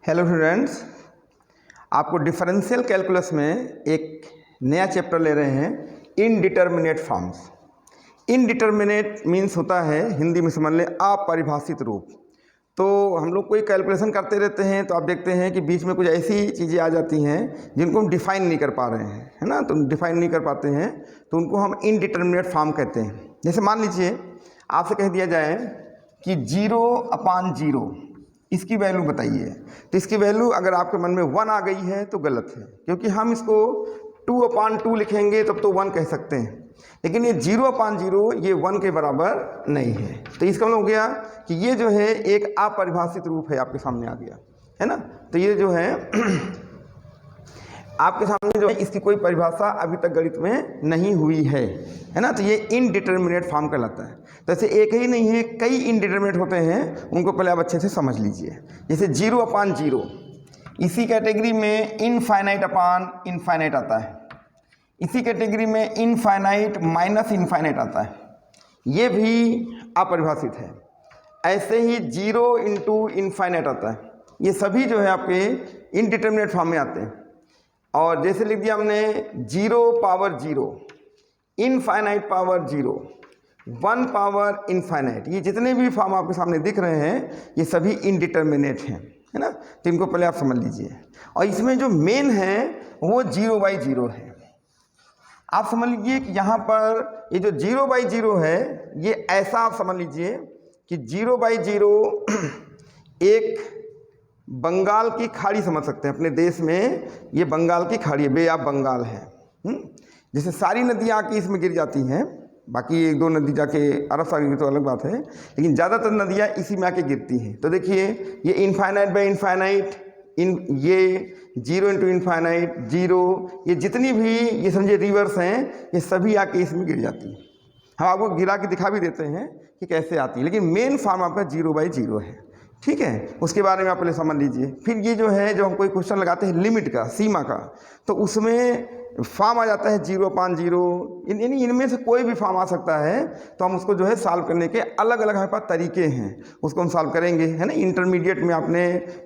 Hello students, आपको differential calculus में एक नया चैप्टर ले रहे हैं इनडिटर्मिनेट फॉर्म्स। इनडिटर्मिनेट मीन्स होता है हिंदी में समझ लें अपरिभाषित रूप। तो हम लोग कोई कैलकुलेशन करते रहते हैं तो आप देखते हैं कि बीच में कुछ ऐसी चीज़ें आ जाती हैं जिनको हम डिफ़ाइन नहीं कर पा रहे हैं, है ना। तो डिफ़ाइन नहीं कर पाते हैं तो उनको हम इनडिटर्मिनेट फॉर्म कहते हैं। जैसे मान लीजिए आपसे कह दिया जाए कि 0/0 इसकी वैल्यू बताइए, तो इसकी वैल्यू अगर आपके मन में 1 आ गई है तो गलत है, क्योंकि हम इसको 2/2 लिखेंगे तब तो 1 कह सकते हैं, लेकिन ये 0/0 ये 1 के बराबर नहीं है। तो इसका मतलब हो गया कि ये जो है एक अपरिभाषित रूप है, आपके सामने आ गया है ना। तो ये जो है आपके सामने जो है इसकी कोई परिभाषा अभी तक गणित में नहीं हुई है ना। तो ये इनडिटर्मिनेट फॉर्म कहलाता है। तो ऐसे एक ही नहीं है, कई इनडिटर्मिनेट होते हैं, उनको पहले आप अच्छे से समझ लीजिए। जैसे 0/0 इसी कैटेगरी में इनफाइनाइट अपान इनफाइनाइट आता है, इसी कैटेगरी में इनफाइनाइट माइनस इनफाइनाइट आता है, ये भी अपरिभाषित है। ऐसे ही 0 इंटू इनफाइनाइट आता है, ये सभी जो है आपके इनडिटर्मिनेट फॉर्म में आते हैं। और जैसे लिख दिया हमने 0/0, इनफाइनाइट पावर 0, 1 पावर इनफाइनाइट, ये जितने भी फॉर्म आपके सामने दिख रहे हैं ये सभी इनडिटर्मिनेट हैं, है ना। तो इनको पहले आप समझ लीजिए। और इसमें जो मेन है वो 0/0 है। आप समझ लीजिए कि यहाँ पर ये जो 0/0 है ये ऐसा आप समझ लीजिए कि 0/0 एक बंगाल की खाड़ी समझ सकते हैं। अपने देश में ये बंगाल की खाड़ी है, बे ऑफ बंगाल है। जैसे सारी नदियाँ आके इसमें गिर जाती हैं, बाकी 1-2 नदी जाके अरब सागर की तो अलग बात है, लेकिन ज़्यादातर नदियाँ इसी में आके गिरती हैं। तो देखिए ये इनफाइनाइट बाई इनफाइनाइट, ये 0 इंटू इनफाइनाइट 0, ये जितनी भी ये समझिए रिवर्स हैं ये सभी आके इसमें गिर जाती हैं। हम आपको गिरा के दिखा भी देते हैं कि कैसे आती है, लेकिन मेन फॉर्म आपका 0/0 है, ठीक है। उसके बारे में आप पहले समझ लीजिए। फिर ये जो है जो हम कोई क्वेश्चन लगाते हैं लिमिट का, सीमा का, तो उसमें फॉर्म आ जाता है 0/0। यानी इनमें से कोई भी फॉर्म आ सकता है, तो हम उसको जो है सॉल्व करने के अलग अलग हमारे पास तरीके हैं, उसको हम सॉल्व करेंगे, है ना। इंटरमीडिएट में आपने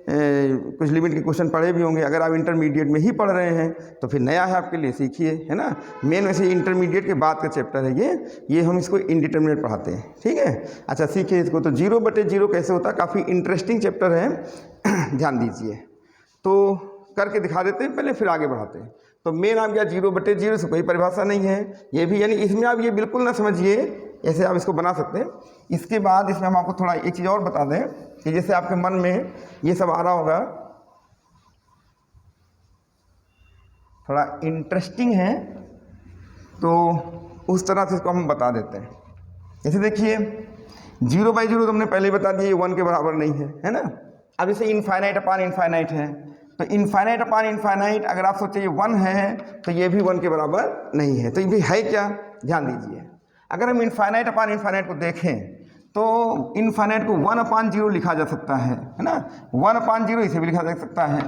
कुछ लिमिट के क्वेश्चन पढ़े भी होंगे। अगर आप इंटरमीडिएट में ही पढ़ रहे हैं तो फिर नया है आपके लिए, सीखिए, है ना। मेन वैसे इंटरमीडिएट के बाद का चैप्टर है ये हम इसको इनडिटर्मिनेट पढ़ाते हैं, ठीक है। अच्छा सीखिए इसको। तो 0/0 कैसे होता है, काफ़ी इंटरेस्टिंग चैप्टर है, ध्यान दीजिए। तो करके दिखा देते हैं पहले, फिर आगे बढ़ाते हैं। तो मेन आप क्या 0/0 से कोई परिभाषा नहीं है, ये भी, यानी इसमें आप ये बिल्कुल ना समझिए, ऐसे आप इसको बना सकते हैं। इसके बाद इसमें हम आपको थोड़ा एक चीज़ और बता दें कि जैसे आपके मन में ये सब आ रहा होगा, थोड़ा इंटरेस्टिंग है, तो उस तरह से इसको हम बता देते हैं। जैसे देखिए 0/0 तो हमने पहले बता दिया, ये 1 के बराबर नहीं है, है ना। अब जैसे इनफाइनाइट अपान इनफाइनाइट है, तो इनफाइनाइट अपान इनफाइनाइट अगर आप सोचिए 1 है तो ये भी 1 के बराबर नहीं है। तो ये भी है क्या, ध्यान दीजिए। अगर हम इनफाइनाइट अपान इनफाइनाइट को देखें तो इनफाइनाइट को 1/0 लिखा जा सकता है ना। 1/0 इसे भी लिखा जा सकता है।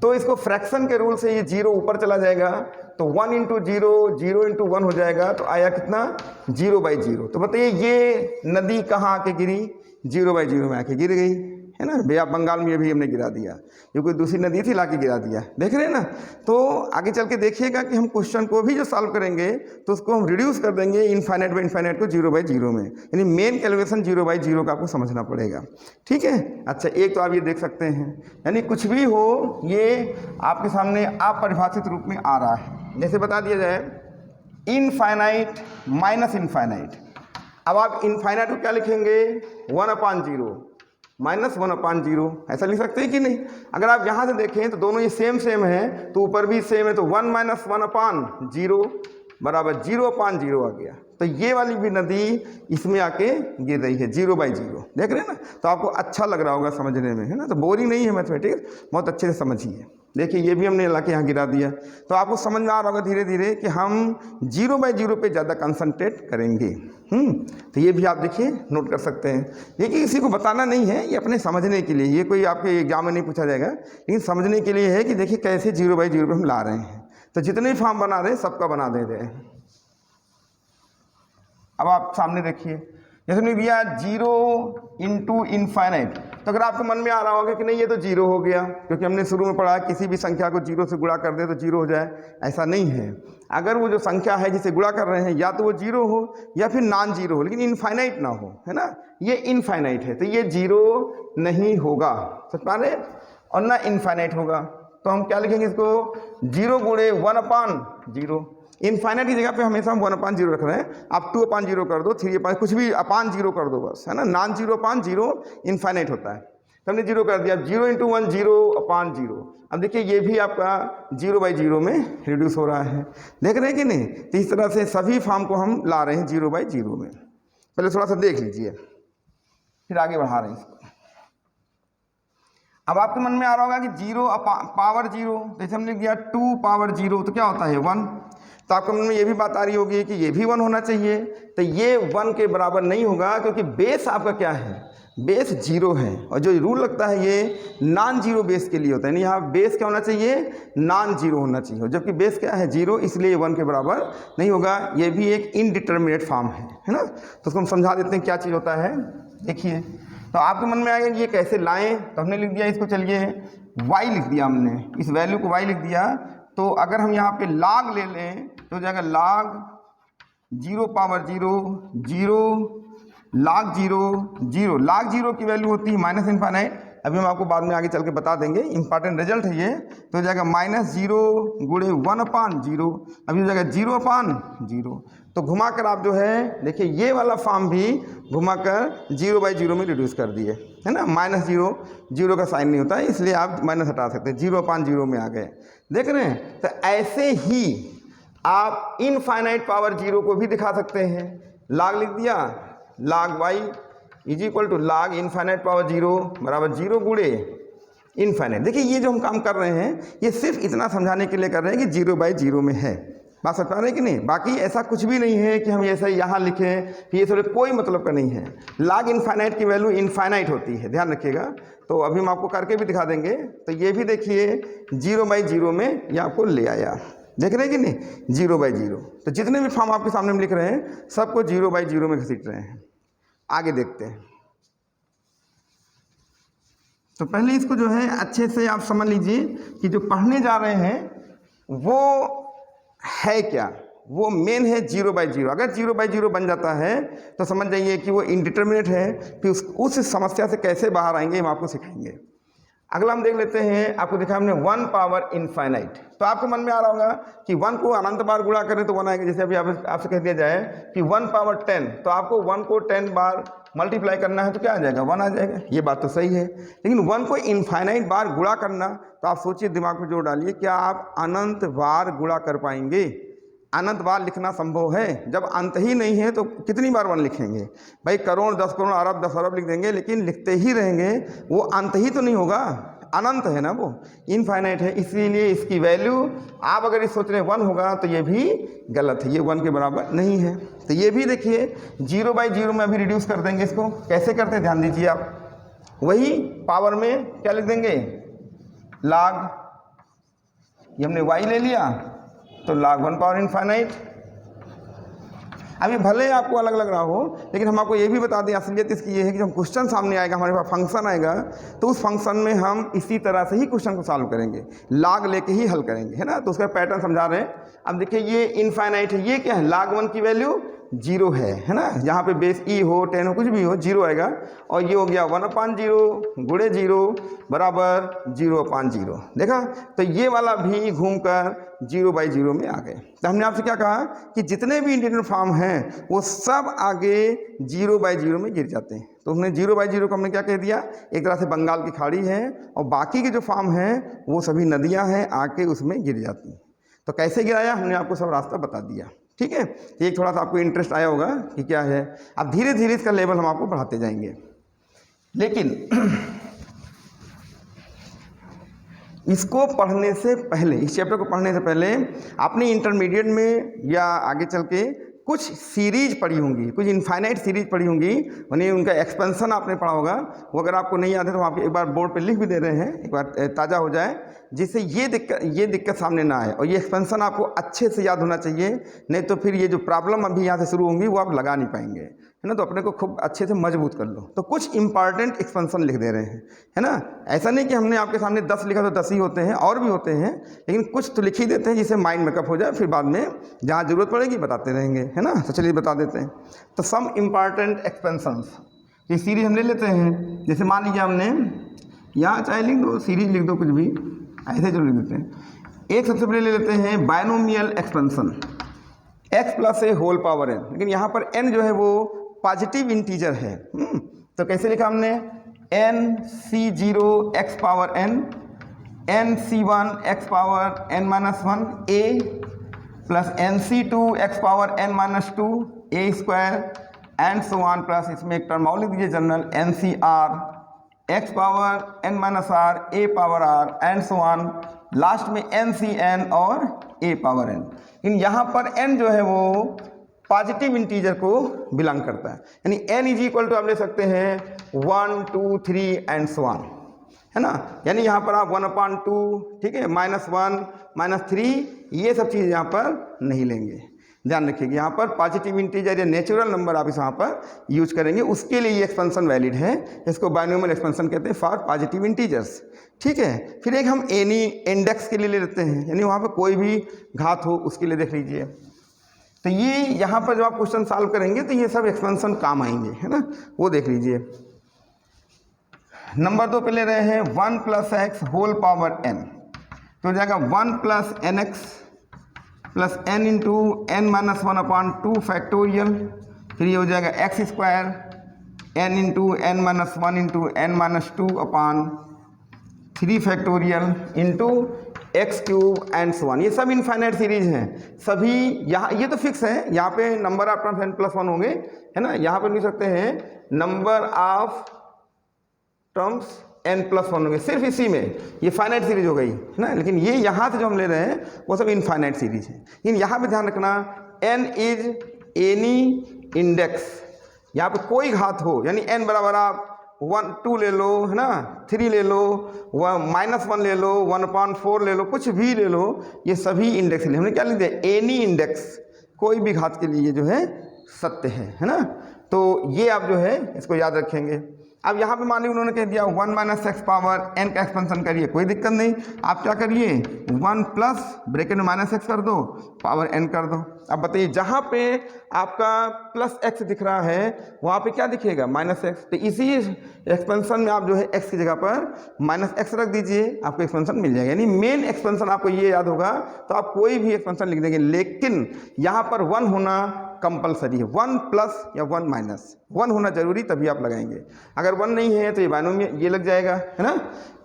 तो इसको फ्रैक्शन के रूल से ये 0 ऊपर चला जाएगा, तो 1 इंटू 0, 0 इंटू 1 हो जाएगा, तो आया कितना 0/0। तो बताइए ये नदी कहाँ आके गिरी, 0/0 में आके गिर गई, है ना। बे ऑफ बंगाल में भी हमने गिरा दिया, ये कोई दूसरी नदी थी लाके गिरा दिया, देख रहे हैं ना। तो आगे चल के देखिएगा कि हम क्वेश्चन को भी जो सॉल्व करेंगे तो उसको हम रिड्यूस कर देंगे इनफाइनाइट बाई इनफाइनाइट को 0/0 में, यानी मेन कैलकुलेशन 0/0 का आपको समझना पड़ेगा, ठीक है। अच्छा एक तो आप ये देख सकते हैं, यानी कुछ भी हो ये आपके सामने अपरिभाषित रूप में आ रहा है। जैसे बता दिया जाए इनफाइनाइट माइनस इनफाइनाइट। अब आप इनफाइनाइट को क्या लिखेंगे, 1/0 माइनस 1/0, ऐसा लिख सकते हैं कि नहीं। अगर आप यहाँ से देखें तो दोनों ये सेम है, तो ऊपर भी सेम है, तो 1 - 1/0 बराबर 0/0 आ गया। तो ये वाली भी नदी इसमें आके गिर रही है 0/0, देख रहे हैं ना। तो आपको अच्छा लग रहा होगा समझने में, है ना। तो बोरिंग नहीं है मैथमेटिक्स, बहुत अच्छे से समझिए। देखिए ये भी हमने लाके यहाँ गिरा दिया, तो आपको समझ में आ रहा होगा धीरे धीरे कि हम 0/0 पे ज़्यादा कंसंट्रेट करेंगे। तो ये भी आप देखिए नोट कर सकते हैं। ये कि किसी को बताना नहीं है, ये अपने समझने के लिए, ये कोई आपके एग्जाम में नहीं पूछा जाएगा, लेकिन समझने के लिए है कि देखिए कैसे 0/0 पे हम ला रहे हैं। तो जितने भी फॉर्म बना रहे हैं सबका बना दे रहे हैं। अब आप सामने देखिए, जैसे हमने दिया 0 इंटू इनफाइनाइट, तो अगर आपको मन में आ रहा होगा कि नहीं ये तो जीरो हो गया, क्योंकि हमने शुरू में पढ़ा किसी भी संख्या को जीरो से गुणा कर दे तो जीरो हो जाए, ऐसा नहीं है। अगर वो जो संख्या है जिसे गुणा कर रहे हैं या तो वो जीरो हो या फिर नॉन जीरो हो, लेकिन इनफाइनाइट ना हो, है ना, ये इनफाइनाइट है तो ये जीरो नहीं होगा, समझ पा रहे, और ना इनफाइनाइट होगा। तो हम क्या लिखेंगे इसको, जीरो गुणे 1/0। इनफाइनाइट की जगह पे हमेशा हम 1/0 रख रहे हैं, आप 2/0 कर दो, 3 कुछ भी अपान जीरो कर दो बस, है ना, नॉन जीरो अपान जीरो इनफाइनाइट होता है। तो हमने जीरो कर दिया, 0 × 1 0/0। अब देखिए ये भी आपका 0/0 में रिड्यूस हो रहा है, देख रहे हैं कि नहीं। तो इस तरह से सभी फॉर्म को हम ला रहे हैं 0/0 में। पहले थोड़ा सा देख लीजिए, फिर आगे बढ़ा रहे हैं इसको। अब आपके मन में आ रहा होगा कि 0/0, जैसे हमने दिया 2/0 तो क्या होता है 1। तो आपके मन में ये भी बात आ रही होगी कि ये भी 1 होना चाहिए, तो ये 1 के बराबर नहीं होगा, क्योंकि बेस आपका क्या है, बेस 0 है। और जो रूल लगता है ये नॉन जीरो बेस के लिए होता है, यहाँ बेस क्या होना चाहिए, नॉन जीरो होना चाहिए, जबकि बेस क्या है 0, इसलिए 1 के बराबर नहीं होगा। ये भी एक इनडिटर्मिनेट फॉर्म है ना। तो उसको हम समझा देते हैं क्या चीज़ होता है। देखिए, तो आपके मन में आएगा कि ये कैसे लाएं, तो हमने लिख दिया इसको, चलिए y लिख दिया हमने, इस वैल्यू को y लिख दिया। तो अगर हम यहाँ पे log ले लें तो हो जाएगा log 0/0 0 log 0 0। log 0 की वैल्यू होती है -∞। अभी हम आपको बाद में आगे चल के बता देंगे, इंपॉर्टेंट रिजल्ट है ये। तो हो जाएगा -0 गुणे 1/0, अभी हो जाएगा 0/0। तो घुमाकर आप जो है देखिए ये वाला फॉर्म भी घुमाकर 0/0 में रिड्यूस कर दिए, है ना। -0 0 का साइन नहीं होता है, इसलिए आप माइनस हटा सकते हैं, 0/0 में आ गए, देख रहे हैं। तो ऐसे ही आप इनफाइनाइट पावर 0 को भी दिखा सकते हैं। log लिख दिया, log y = log infinite power 0 बराबर 0 गुणे इनफाइनाइट। देखिए ये जो हम काम कर रहे हैं ये सिर्फ इतना समझाने के लिए कर रहे हैं कि 0/0 में है, बात समझ पा रहे हैं कि नहीं। बाकी ऐसा कुछ भी नहीं है कि हम ऐसे यहाँ लिखें कि ये थोड़े कोई मतलब का नहीं है। log इनफाइनाइट की वैल्यू इनफाइनाइट होती है, ध्यान रखिएगा। तो अभी हम आपको करके भी दिखा देंगे। तो ये भी देखिए 0/0 में ये आपको ले आया, देख रहे हैं कि नहीं, 0/0। तो जितने भी फॉर्म आपके सामने हम लिख रहे हैं सबको 0/0 में घसीट रहे हैं। आगे देखते हैं। तो पहले इसको जो है अच्छे से आप समझ लीजिए कि जो पढ़ने जा रहे हैं वो है क्या, वो मेन है 0/0। अगर 0/0 बन जाता है तो समझ जाइए कि वो इनडिटर्मिनेट है। फिर उस समस्या से कैसे बाहर आएंगे हम आपको सिखाएंगे। अगला हम देख लेते हैं, आपको दिखा हमने 1/∞। तो आपके मन में आ रहा होगा कि 1 को अनंत बार गुणा करें तो 1 आएगा। जैसे अभी आपसे कह दिया जाए कि 1/10, तो आपको 1 को 10 बार मल्टीप्लाई करना है तो क्या आ जाएगा, 1 आ जाएगा। ये बात तो सही है, लेकिन 1 को इनफाइनाइट बार गुणा करना, तो आप सोचिए, दिमाग में जोर डालिए, क्या आप अनंत बार गुणा कर पाएंगे। अनंत बार लिखना संभव है, जब अंत ही नहीं है तो कितनी बार 1 लिखेंगे भाई। करोड़ 10 करोड़ अरब 10 अरब लिख देंगे, लेकिन लिखते ही रहेंगे, वो अंत ही तो नहीं होगा, अनंत है ना, वो इनफाइनाइट है। इसीलिए इसकी वैल्यू आप अगर सोच रहे 1 होगा तो ये भी गलत है, ये 1 के बराबर नहीं है। तो ये भी देखिए 0/0 में अभी रिड्यूस कर देंगे। इसको कैसे करते हैं ध्यान दीजिए आप। वही पावर में क्या लिख देंगे, log, ये हमने y ले लिया तो log 1/∞। अभी भले आपको अलग लग रहा हो, लेकिन हम आपको ये भी बता दें, असलियत इसकी ये है कि जब क्वेश्चन सामने आएगा, हमारे पास फंक्शन आएगा, तो उस फंक्शन में हम इसी तरह से ही क्वेश्चन को सॉल्व करेंगे, log लेके ही हल करेंगे, है ना। तो उसका पैटर्न समझा रहे हैं। अब देखिए ये इनफाइनाइट है, ये क्या है, log 1 की वैल्यू 0 है ना। यहाँ पे बेस e हो 10 हो कुछ भी हो 0 आएगा। और ये हो गया 1/0 गुणे 0 बराबर 0/0, देखा। तो ये वाला भी घूमकर 0/0 में आ गए। तो हमने आपसे क्या कहा कि जितने भी इंडिटरमिनेट फॉर्म हैं वो सब आगे 0/0 में गिर जाते हैं। तो हमने 0/0 को हमने क्या कह दिया, एक तरह से बंगाल की खाड़ी है, और बाकी के जो फॉर्म हैं वो सभी नदियाँ हैं, आके उसमें गिर जाती हैं। तो कैसे गिराया हमने आपको सब रास्ता बता दिया, ठीक है। एक थोड़ा सा आपको इंटरेस्ट आया होगा कि क्या है। अब धीरे धीरे इसका लेवल हम आपको बढ़ाते जाएंगे, लेकिन इसको पढ़ने से पहले, इस चैप्टर को पढ़ने से पहले आपने इंटरमीडिएट में या आगे चल के कुछ सीरीज पढ़ी होंगी, कुछ इनफाइनाइट सीरीज पढ़ी होंगी, यानी उनका एक्सपेंशन आपने पढ़ा होगा। वो अगर आपको नहीं याद है तो हम आपको एक बार बोर्ड पे लिख भी दे रहे हैं, एक बार ताज़ा हो जाए। जिससे ये दिक्कत सामने ना आए, और ये एक्सपेंशन आपको अच्छे से याद होना चाहिए, नहीं तो फिर ये जो प्रॉब्लम अभी यहाँ से शुरू होंगी वो आप लगा नहीं पाएंगे, है ना। तो अपने को खूब अच्छे से मजबूत कर लो। तो कुछ इंपॉर्टेंट एक्सपेंशन लिख दे रहे हैं, है ना। ऐसा नहीं कि हमने आपके सामने 10 लिखा तो 10 ही होते हैं, और भी होते हैं, लेकिन कुछ तो लिख ही देते हैं जिससे माइंड मेकअप हो जाए, फिर बाद में जहाँ ज़रूरत पड़ेगी बताते रहेंगे, है ना। तो चलिए बता देते हैं। तो सम इम्पॉर्टेंट एक्सपेंशंस, ये सीरीज हम ले लेते हैं। जैसे मान लीजिए हमने यहाँ चाहे लिख दो, सीरीज लिख दो, कुछ भी ऐसे जो लिख देते हैं। एक सबसे पहले ले लेते हैं बायनोमियल एक्सपेंशन, x प्लस ए होल पावर n, लेकिन यहाँ पर n जो है वो पॉजिटिव इंटीजर है। तो कैसे लिखा हमने, nc0 x power n, nc1 x power n minus 1 a plus nc2 x power n minus 2 a square and so on, plus इसमें एक टर्म और लिख दीजिए general, ncr x power n minus r a power r and so on, last में ncn और a power n। इन यहाँ पर n जो है वो पॉजिटिव इंटीजर को बिलोंग करता है, यानी n इज इक्वल टू आप ले सकते हैं 1 2 3 एंड सो ऑन, है ना। यानी यहाँ पर आप 1/2, ठीक है, -1 -3 ये सब चीज़ यहाँ पर नहीं लेंगे, ध्यान रखिएगा। यहाँ पर पॉजिटिव इंटीजर या नेचुरल नंबर आप इस यहाँ पर यूज करेंगे, उसके लिए ये एक्सपेंशन वैलिड है। इसको बायनोमियल एक्सपेंशन कहते हैं फॉर पॉजिटिव इंटीजर्स, ठीक है। फिर एक हम एनी इंडेक्स के लिए ले लेते हैं, यानी वहाँ पर कोई भी घात हो उसके लिए देख लीजिए। तो ये यहाँ पर जब आप क्वेश्चन सॉल्व करेंगे तो ये सब एक्सपेंशन काम आएंगे, है ना, वो देख लीजिए। नंबर 2 पे ले रहे हैं 1 plus x whole power n, तो हो जाएगा 1 plus n x plus n into n minus 1/2 factorial, फिर ये हो जाएगा x square n into n minus 1 into n minus 2/3 factorial into x cube and so on. ये सब इनफाइनाइट सीरीज हैं सभी। यहाँ ये तो फिक्स है, यहाँ पे नंबर ऑफ टर्म्स n+1 होंगे, है ना। यहाँ पर लिख सकते हैं नंबर ऑफ टर्म्स n+1 होंगे, सिर्फ इसी में ये फाइनाइट सीरीज हो गई, है ना। लेकिन ये यहाँ से जो हम ले रहे हैं वो सब इनफाइनाइट सीरीज है। लेकिन यहाँ पे ध्यान रखना, n इज एनी इंडेक्स, यहाँ पे कोई घात हो, यानी n बराबर आप 1 2 ले लो, है ना, 3 ले लो, -1 ले लो, 1/4 ले लो, कुछ भी ले लो, ये सभी इंडेक्स ले। हमने क्या लिख दिया, एनी इंडेक्स, कोई भी घात के लिए जो है सत्य है ना। तो ये आप जो है इसको याद रखेंगे। अब यहाँ पे मान लीजिए उन्होंने कह दिया 1 माइनस एक्स पावर n का एक्सपेंशन करिए, कोई दिक्कत नहीं, आप क्या करिए 1 प्लस ब्रैकेट में माइनस एक्स कर दो, पावर n कर दो। अब बताइए जहाँ पे आपका प्लस एक्स दिख रहा है वहाँ पे क्या दिखेगा, माइनस एक्स। तो इसी एक्सपेंशन में आप जो है x की जगह पर माइनस एक्स रख दीजिए, आपको एक्सपेंशन मिल जाएगा। यानी मेन एक्सपेंशन आपको ये याद होगा तो आप कोई भी एक्सपेंशन लिख देंगे, लेकिन यहाँ पर 1 होना कंपलसरी है, 1 प्लस या 1 माइनस, 1 होना जरूरी, तभी आप लगाएंगे। अगर 1 नहीं है तो ये बायनोमियल ये लग जाएगा, है ना,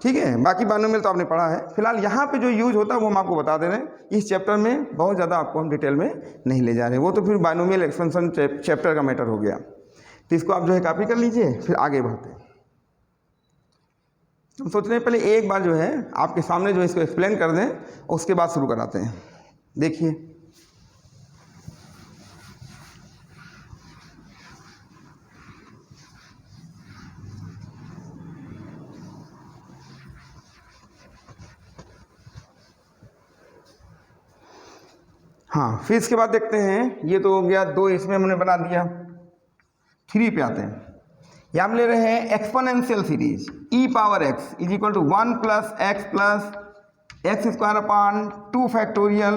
ठीक है। बाकी बायनोमियल तो आपने पढ़ा है। फिलहाल यहाँ पे जो यूज होता है वो हम आपको बता दे रहे हैं, इस चैप्टर में बहुत ज़्यादा आपको हम डिटेल में नहीं ले जा रहे हैं, वो तो फिर बायनोमियल एक्सपेंशन चैप्टर का मैटर हो गया। तो इसको आप जो है कॉपी कर लीजिए, फिर आगे बढ़ते हैं। हम सोच रहे हैं पहले एक बार जो है आपके सामने जो इसको एक्सप्लेन कर दें, उसके बाद शुरू कराते हैं। देखिए हाँ, फिर इसके बाद देखते हैं, ये तो हो गया 2, इसमें हमने बना दिया। 3 पे आते हैं, यहाँ हम ले रहे हैं exponential series e power x is equal to 1 plus x square upon 2 factorial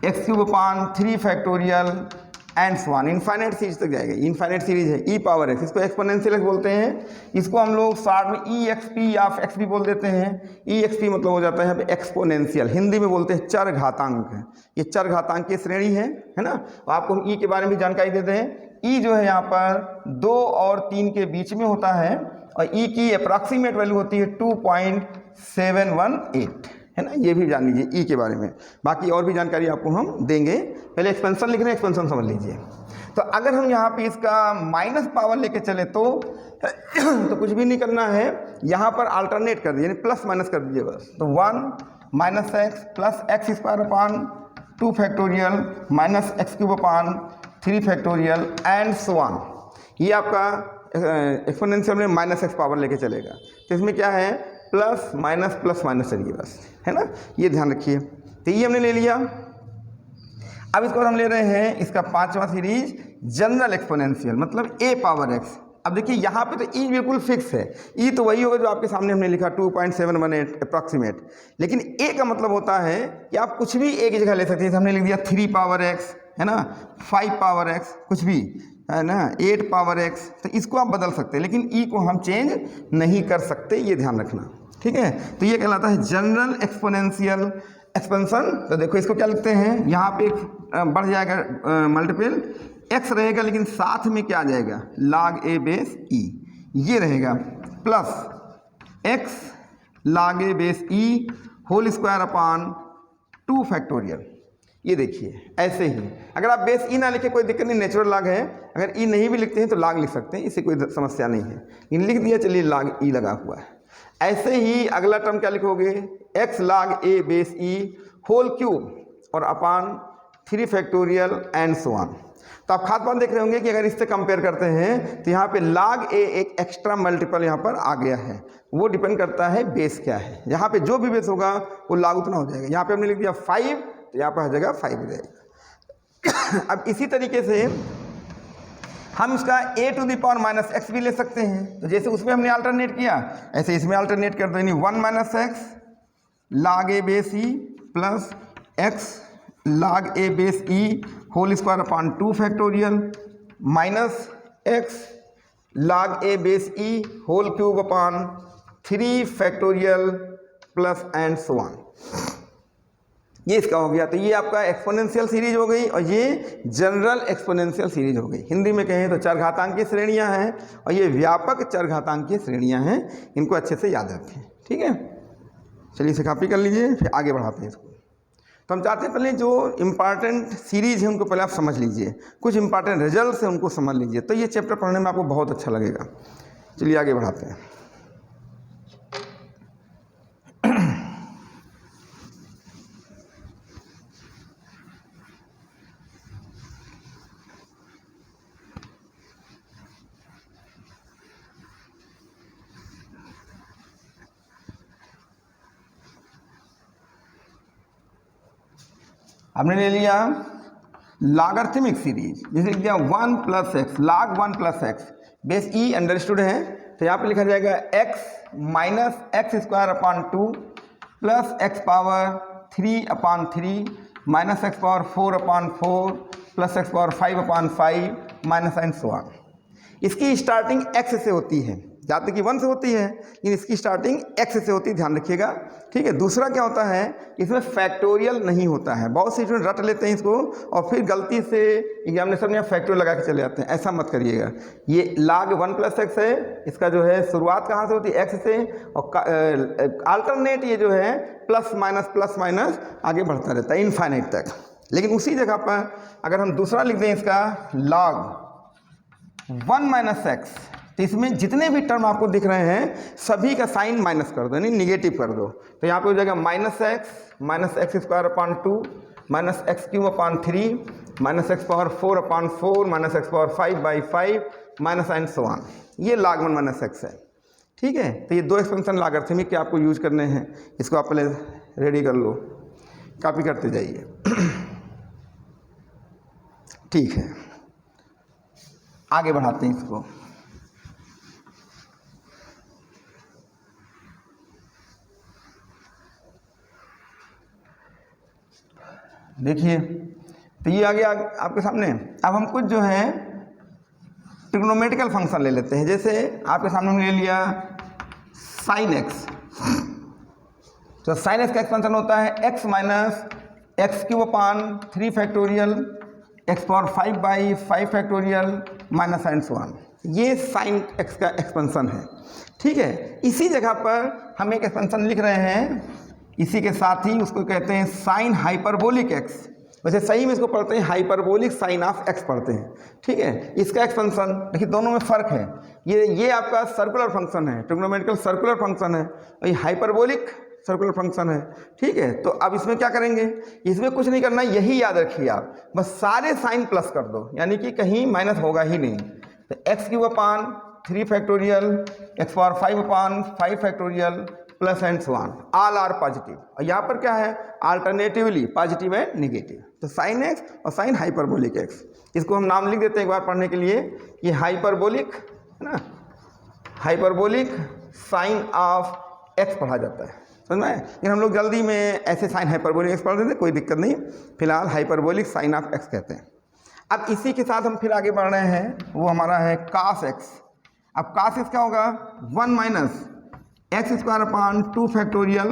x cube upon 3 factorial and so on, infinite series तक जाएगा। इनफाइनाइट सीरीज है e पावर x, इसको एक्सपोनेंशियल x बोलते हैं। इसको हम लोग शॉर्ट में exp या x भी बोल देते हैं। exp मतलब हो जाता है यहाँ पे एक्सपोनेंशियल, हिंदी में बोलते हैं चर घातांक। ये चर घातांक की श्रेणी है ना। तो आपको हम e के बारे में भी जानकारी देते हैं। e जो है यहाँ पर 2 और 3 के बीच में होता है, और e की अप्रॉक्सीमेट वैल्यू होती है 2.718, है ना। ये भी जान लीजिए e के बारे में, बाकी और भी जानकारी आपको हम देंगे। पहले एक्सपेंशन लिख रहे हैं, एक्सपेंशन समझ लीजिए। तो अगर हम यहाँ पे इसका माइनस पावर लेके चले तो कुछ भी नहीं करना है, यहाँ पर अल्टरनेट कर दीजिए, प्लस माइनस कर दीजिए बस। तो 1 minus x plus x square upon 2 factorial minus x cube upon 3 factorial and so on. ये आपका एक्सपोनेंशियल में माइनस एक्स पावर लेके चलेगा। तो इसमें क्या है, प्लस माइनस चलिए बस, है ना, ये ध्यान रखिए। तो ये हमने ले लिया। अब इसको हम ले रहे हैं इसका 5वां सीरीज जनरल एक्सपोनेंशियल, मतलब a पावर x। अब देखिए यहाँ पे तो e बिल्कुल फिक्स है, e तो वही होगा जो आपके सामने हमने लिखा 2.718 अप्रॉक्सीमेट, लेकिन a का मतलब होता है कि आप कुछ भी एक जगह ले सकते हैं। हमने लिख दिया 3 पावर x, है ना, 5 पावर x, कुछ भी, है ना, 8 पावर x, तो इसको आप बदल सकते हैं, लेकिन e को हम चेंज नहीं कर सकते, ये ध्यान रखना, ठीक है। तो ये कहलाता है जनरल एक्सपोनेंशियल एक्सपेंशन। तो देखो इसको क्या लिखते हैं, यहाँ पे बढ़ जाएगा मल्टीपल x रहेगा, लेकिन साथ में क्या आ जाएगा, log a बेस e, ये रहेगा, plus x log a base e whole square upon 2 factorial. ये देखिए ऐसे ही, अगर आप बेस ई ना लिखे कोई दिक्कत नहीं, नेचुरल लॉग है, अगर ई नहीं भी लिखते हैं तो लॉग लिख सकते हैं, इससे कोई समस्या नहीं है, इन लिख दिया, चलिए लॉग ई लगा हुआ है। ऐसे ही अगला टर्म क्या लिखोगे, एक्स लॉग ए बेस ई होल क्यूब और upon 3 factorial and so on. तो आप खास बात देख रहे होंगे कि अगर इससे कंपेयर करते हैं तो यहाँ पे log a एक एक्स्ट्रा मल्टीपल यहाँ पर आ गया है, वो डिपेंड करता है बेस क्या है। यहाँ पे जो भी बेस होगा वो log उतना हो जाएगा। यहाँ पे हमने लिख दिया 5, तो यहाँ पर आ जाएगा 5 हो जाएगा। अब इसी तरीके से हम इसका a to the power minus x भी ले सकते हैं। तो जैसे उसमें हमने अल्टरनेट किया, ऐसे इसमें अल्टरनेट कर दो, यानी 1 minus x log a base e plus x log a base e whole square upon 2 factorial minus x log a base e whole cube upon 3 factorial plus and so on. ये इसका हो गया। तो ये आपका एक्सपोनेंशियल सीरीज हो गई और ये जनरल एक्सपोनेंशियल सीरीज हो गई। हिंदी में कहें तो चरघातांकीय श्रेणियां हैं और ये व्यापक चरघातांकीय श्रेणियां हैं, इनको अच्छे से याद रखें, ठीक है। चलिए इसे कॉपी कर लीजिए, फिर आगे बढ़ाते हैं इसको। तो हम चाहते हैं पहले जो इम्पॉर्टेंट सीरीज है उनको पहले आप समझ लीजिए, कुछ इंपॉर्टेंट रिजल्ट है उनको समझ लीजिए, तो ये चैप्टर पढ़ने में आपको बहुत अच्छा लगेगा। चलिए आगे बढ़ाते हैं। हमने ले लिया लॉगरिथमिक सीरीज, जैसे लिख दिया 1 plus x log 1 plus x base e understood है, तो यहाँ पे लिखा जाएगा x minus x square upon 2 plus x power 3 upon 3 minus x power 4 upon 4 plus x power 5 upon 5 minus and so on. इसकी स्टार्टिंग x से होती है, जहाँ तक कि 1 से होती है, लेकिन इसकी स्टार्टिंग x से होती है, ध्यान रखिएगा, ठीक है। दूसरा क्या होता है, इसमें फैक्टोरियल नहीं होता है। बहुत से स्टूडेंट रट लेते हैं इसको और फिर गलती से एग्जामिनेशन में फैक्टोरियल लगा के चले जाते हैं, ऐसा मत करिएगा। ये log 1 प्लस एक्स है, इसका जो है शुरुआत कहाँ से होती है, x से, और अल्टरनेट ये जो है प्लस माइनस आगे बढ़ता रहता है इनफाइनाइट तक। लेकिन उसी जगह पर अगर हम दूसरा लिख दें इसका log 1 माइनस एक्स, तो इसमें जितने भी टर्म आपको दिख रहे हैं सभी का साइन माइनस कर दो, यानी निगेटिव कर दो। तो यहाँ पे हो जाएगा minus x square upon 2 minus x cube upon 3 minus x power 4 upon 4 minus x power 5/5 minus and so on. ये log 1 माइनस एक्स है, ठीक है। तो ये दो एक्सपेंशन लॉगरिथमिक के आपको यूज करने हैं, इसको आप पहले रेडी कर लो, कॉपी करते जाइए, ठीक है। आगे बढ़ाते हैं इसको। देखिए तो ये आ गया आपके सामने। अब हम कुछ जो है ट्रिग्नोमेट्रिकल फंक्शन ले लेते हैं। जैसे आपके सामने हमने ले लिया साइन एक्स, तो साइन एक्स का एक्सपेंशन होता है x minus x cube upon 3 factorial x power 5/5 factorial minus and so on. ये साइन एक्स का एक्सपेंशन है, ठीक है। इसी जगह पर हम एक एक्सपेंशन लिख रहे हैं, इसी के साथ ही उसको कहते हैं साइन हाइपरबोलिक एक्स। वैसे सही में इसको पढ़ते हैं हाइपरबोलिक साइन ऑफ एक्स पढ़ते हैं, ठीक है। इसका एक्सपेंशन देखिए, दोनों में फ़र्क है। ये आपका सर्कुलर फंक्शन है, ट्रिग्नोमेट्रिकल सर्कुलर फंक्शन है, और ये हाइपरबोलिक सर्कुलर फंक्शन है, ठीक है। तो अब इसमें क्या करेंगे, इसमें कुछ नहीं करना, यही याद रखिए आप, बस सारे साइन प्लस कर दो, यानी कि कहीं माइनस होगा ही नहीं। तो x cube upon 3 factorial x power 5 upon 5 factorial plus and so on, all are positive. और यहाँ पर क्या है, अल्टरनेटिवली पॉजिटिव एंड नेगेटिव। तो साइन एक्स और साइन हाइपरबोलिक एक्स, इसको हम नाम लिख देते हैं एक बार पढ़ने के लिए। ये हाइपरबोलिक है ना, हाइपरबोलिक साइन ऑफ एक्स पढ़ा जाता है, समझ में। लेकिन हम लोग जल्दी में ऐसे साइन हाइपरबोलिक एक्स पढ़ देते हैं, कोई दिक्कत नहीं। फिलहाल हाइपरबोलिक साइन ऑफ एक्स कहते हैं। अब इसी के साथ हम फिर आगे बढ़ रहे हैं, वो हमारा है कास एक्स। अब कास एक्स क्या होगा, 1 minus x square upon 2 factorial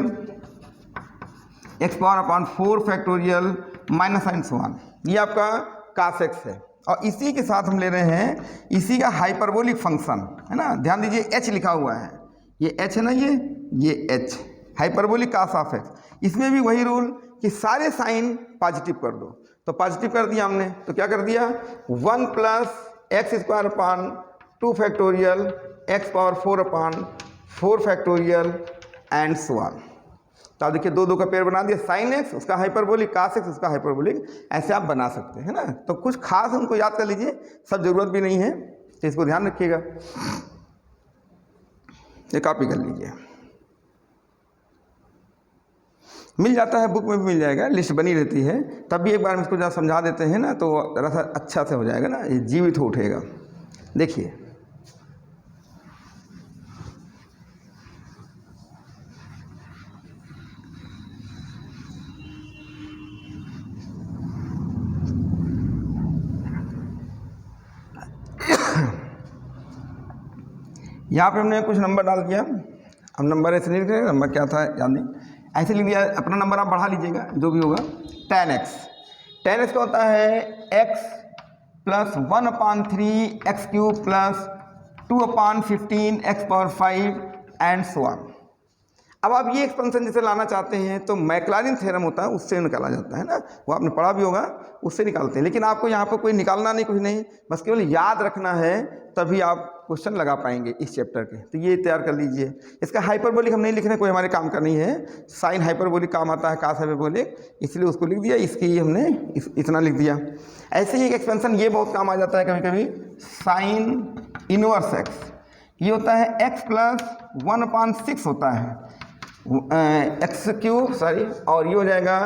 x power upon 4 factorial minus sine so on. ये आपका कास एक्स है। और इसी के साथ हम ले रहे हैं इसी का हाइपरबोलिक फंक्शन, है ना। ध्यान दीजिए एच लिखा हुआ है, ये एच है ना, ये h hyperbolic cos of x. इसमें भी वही रूल कि सारे साइन पॉजिटिव कर दो। तो पॉजिटिव कर दिया हमने, तो क्या कर दिया, 1 plus x square upon 2 factorial x power 4 upon 4 factorial and so on. तो आप देखिए 2 का पेयर बना दिया, साइन एक्स उसका हाइपरबोलिक, कास एक्स उसका हाइपरबोलिक, ऐसे आप बना सकते हैं ना। तो कुछ खास उनको याद कर लीजिए, सब जरूरत भी नहीं है, तो इसको ध्यान रखिएगा, ये कॉपी कर लीजिए। मिल जाता है, बुक में भी मिल जाएगा, लिस्ट बनी रहती है। तब भी एक बार हम इसको जब समझा देते हैं ना, तो जरा सा अच्छा से हो जाएगा ना, ये जीवित हो उठेगा। देखिए यहाँ पे हमने कुछ नंबर डाल दिया। अब नंबर ऐसे नहीं लिख रहे, नंबर क्या था याद नहीं, ऐसे लिख दिया। अपना नंबर आप बढ़ा लीजिएगा जो भी होगा। tan x, tan x का होता है x plus 1 upon 3 x cube plus 2 upon 15 x power 5 and so on. अब आप ये एक्सपेंशन जैसे लाना चाहते हैं तो मैक्लारिन थ्योरम होता है, उससे निकाला जाता है ना, वो आपने पढ़ा भी होगा, उससे निकालते हैं। लेकिन आपको यहाँ पर कोई निकालना नहीं, कुछ नहीं, बस केवल याद रखना है, तभी आप क्वेश्चन लगा पाएंगे इस चैप्टर के। तो ये तैयार कर लीजिए। इसका हाइपरबोलिक हम नहीं लिख रहे, कोई हमारे काम का नहीं है। साइन हाइपरबोलिक काम आता है कास हाइपरबोलिक, इसलिए उसको लिख दिया, इसकी हमने इतना लिख दिया। ऐसे ही एक एक्सपेंशन ये बहुत काम आ जाता है कभी कभी, साइन इनवर्स एक्स। ये होता है x प्लस 1 अपॉन 6 होता है एक्स क्यूब, सॉरी, और ये हो जाएगा